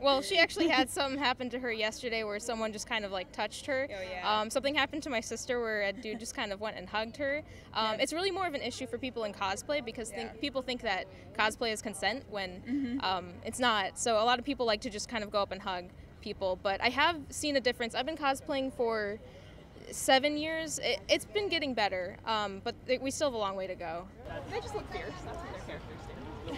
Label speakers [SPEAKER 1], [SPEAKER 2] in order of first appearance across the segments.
[SPEAKER 1] Well, she actually had something happen to her yesterday where someone just kind of like touched her.
[SPEAKER 2] Oh, yeah.
[SPEAKER 1] Something happened to my sister where a dude just kind of went and hugged her. It's really more of an issue for people in cosplay because people think that cosplay is consent when it's not. So a lot of people like to just kind of go up and hug people. But I have seen a difference. I've been cosplaying for 7 years. It's been getting better, but we still have a long way to go.
[SPEAKER 2] They just look fierce. That's what their characters do.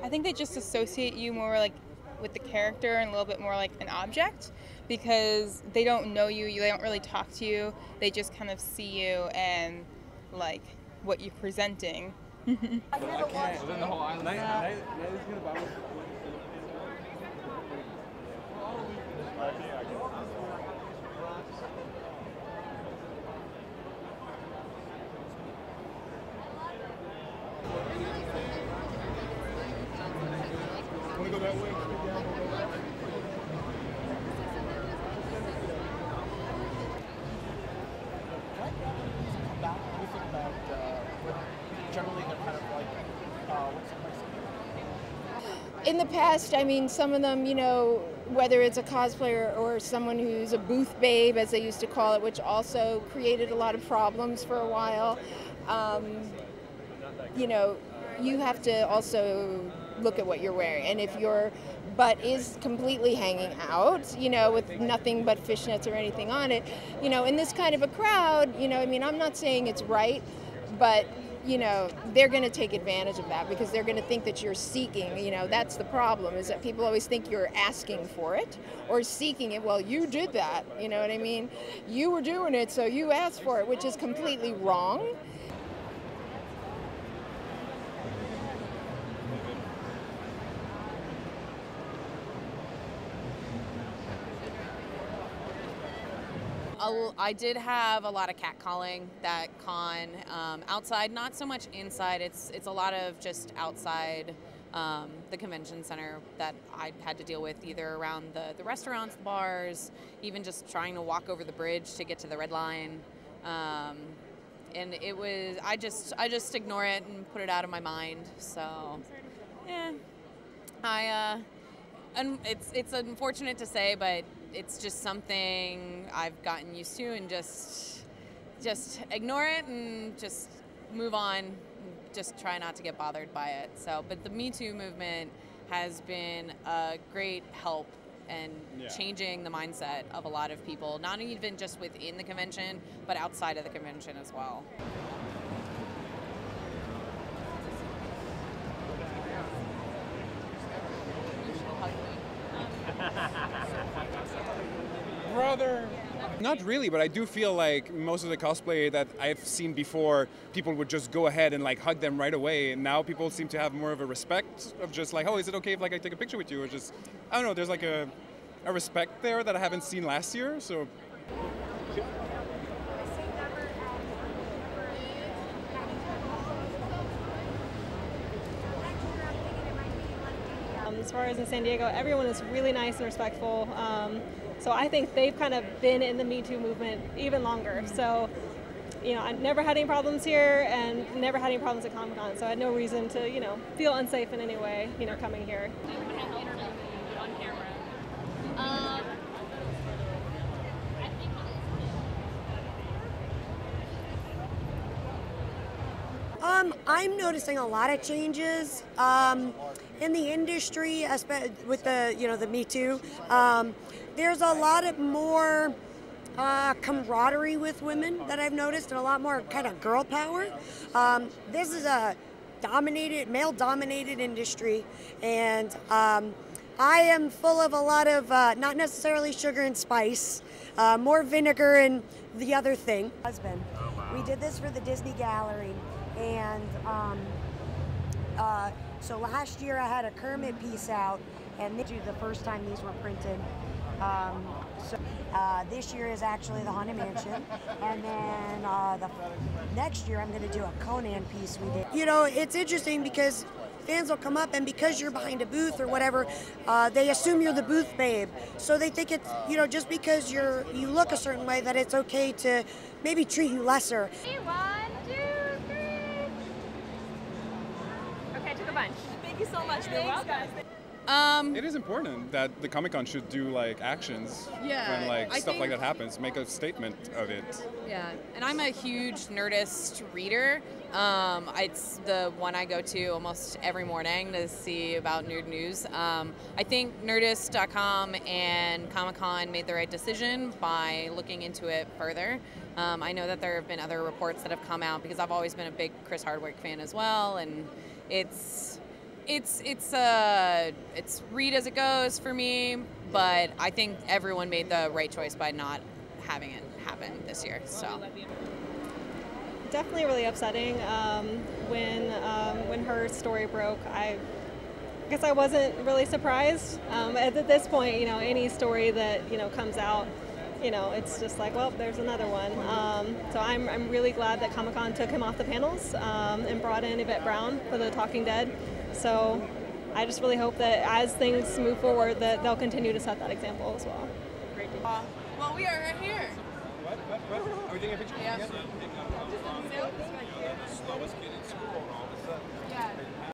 [SPEAKER 3] I think they just associate you more like with the character and a little bit more like an object because they don't know you, they don't really talk to you, they just kind of see you and like what you're presenting.
[SPEAKER 4] Want to go that way?
[SPEAKER 5] In the past, I mean, some of them, you know, whether it's a cosplayer or someone who's a booth babe, as they used to call it, which also created a lot of problems for a while, you know, you have to also look at what you're wearing. And if your butt is completely hanging out, you know, with nothing but fishnets or anything on it, you know, in this kind of a crowd, you know, I mean, I'm not saying it's right, but you know, they're going to take advantage of that because they're going to think that you're seeking, you know, that's the problem, is that people always think you're asking for it or seeking it. Well, you did that, you know what I mean? You were doing it, so you asked for it, which is completely wrong.
[SPEAKER 6] I did have a lot of catcalling that con. Outside, not so much inside. It's a lot of just outside the convention center that I had to deal with, either around the restaurants, the bars, even just trying to walk over the bridge to get to the red line. And it was, I just ignore it and put it out of my mind. So, yeah, and it's unfortunate to say, but it's just something I've gotten used to, and just ignore it and just move on. Just try not to get bothered by it. So, but the MeToo movement has been a great help in changing the mindset of a lot of people, not even just within the convention, but outside of the convention as well.
[SPEAKER 4] Brother! Not really, but I do feel like most of the cosplay that I've seen before, people would just go ahead and like hug them right away, and now people seem to have more of a respect of just like, oh, is it okay if like I take a picture with you, or just, I don't know, there's like a respect there that I haven't seen last year, so.
[SPEAKER 7] As far as in San Diego, everyone is really nice and respectful. So I think they've kind of been in the Me Too movement even longer. So, you know, I never had any problems here and never had any problems at Comic-Con. So I had no reason to, you know, feel unsafe in any way, you know, coming here.
[SPEAKER 8] I'm noticing a lot of changes in the industry, with the, you know, the Me Too. There's a lot of more camaraderie with women that I've noticed, and a lot more kind of girl power. This is a male-dominated industry, and I am full of a lot of not necessarily sugar and spice, more vinegar and the other thing. We did this for the Disney Gallery, and so last year I had a Kermit piece out, and this is the first time these were printed. This year is actually the Haunted Mansion, and then the next year I'm going to do a Conan piece we did. You know, it's interesting because fans will come up, and because you're behind a booth or whatever, they assume you're the booth babe. So they think it's, you know, just because you look a certain way, that it's okay to maybe treat you lesser.
[SPEAKER 2] 1, 2, 3. Okay, I took a bunch. Thank you so much. Thanks, guys.
[SPEAKER 4] It is important that the Comic-Con should do like actions
[SPEAKER 6] Yeah,
[SPEAKER 4] when like
[SPEAKER 6] I
[SPEAKER 4] stuff like
[SPEAKER 6] think-
[SPEAKER 4] that happens. Make a statement of it.
[SPEAKER 6] Yeah, and I'm a huge Nerdist reader. It's the one I go to almost every morning to see about nerd news. I think Nerdist.com and Comic-Con made the right decision by looking into it further. I know that there have been other reports that have come out because I've always been a big Chris Hardwick fan as well, and it's read as it goes for me, but I think everyone made the right choice by not having it happen this year. So
[SPEAKER 7] Definitely really upsetting. When her story broke, I guess I wasn't really surprised. At this point, any story that comes out, it's just like, well, there's another one. So I'm really glad that Comic-Con took him off the panels and brought in Yvette Brown for The Talking Dead. So I just really hope that as things move forward, that they'll continue to set that example as well.
[SPEAKER 6] well, we are right here.
[SPEAKER 4] What? Are we taking a picture?
[SPEAKER 6] Yeah.
[SPEAKER 4] Slowest kid in school and all of a sudden.
[SPEAKER 6] Yeah.